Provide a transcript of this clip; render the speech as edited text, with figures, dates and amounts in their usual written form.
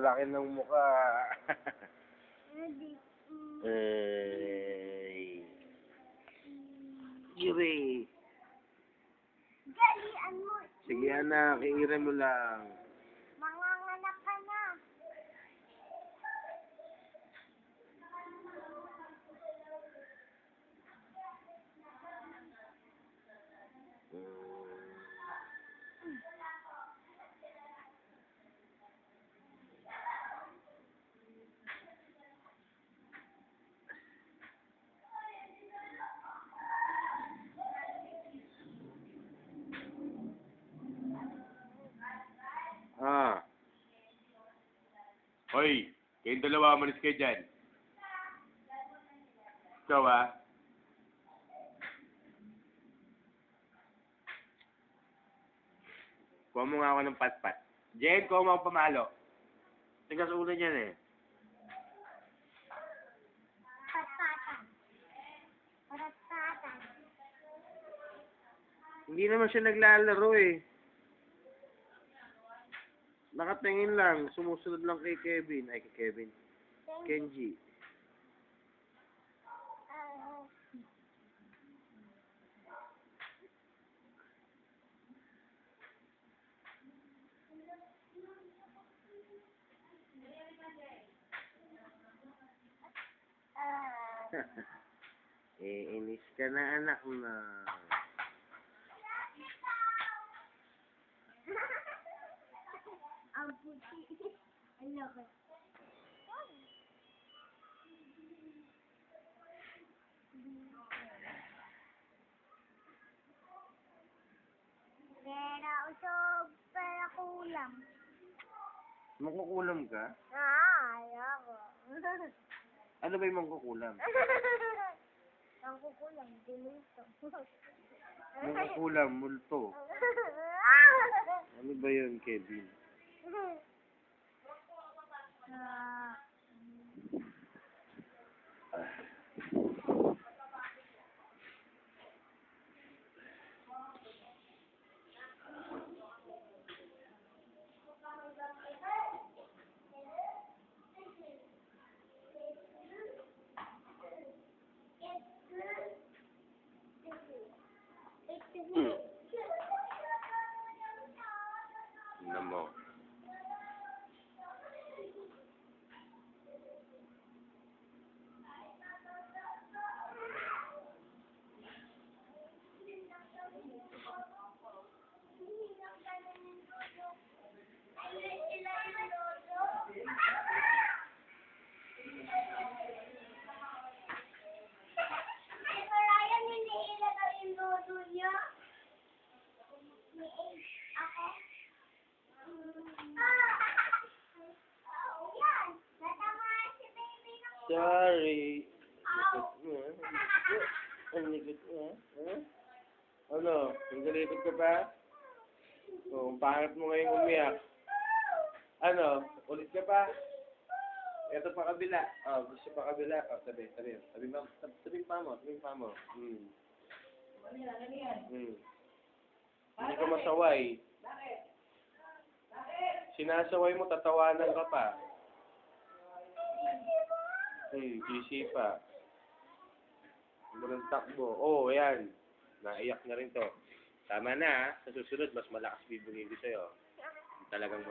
laki ng mukha. Giri. Galian mo. Sige anak, iire mo lang. Manganganak ka na. Hoy, kayong dalawa, malis kayo dyan. Ikaw kuha mo nga ako ng pat-pat. Jen, kuha mo ako pamalo. Tigas ulo niyan eh. Patatan. Patatan. Hindi naman siya naglalaro eh. Nakatingin lang, sumusunod lang kay Kevin. Ay, kay Kevin. Kenji. Inis ka na anak na. Ang puti. Ang laki. Pera usog, pera kulam. Mangkukulam ka? Ayoko. Ano ba yung mangkukulam? Ang kukulam, dinito. Mangkukulam, multo. Ano ba yun, Kevin? Tingnan mo. Sorry. Ang likod mo, Ano? Nagalikod ka pa? O, pangit mo ngayong umiyak. Ano? Ulit ka pa? Ito pa kabila. Gusto pa kabila. Sabi pa mo. Hindi ka masaway. Sinasaway mo, tatawanan ka pa. Busy pa. Walang takbo. Ayan. Naiyak na rin to. Tama na, sa susunod, mas malakas bibigay ko sa'yo. Talagang mas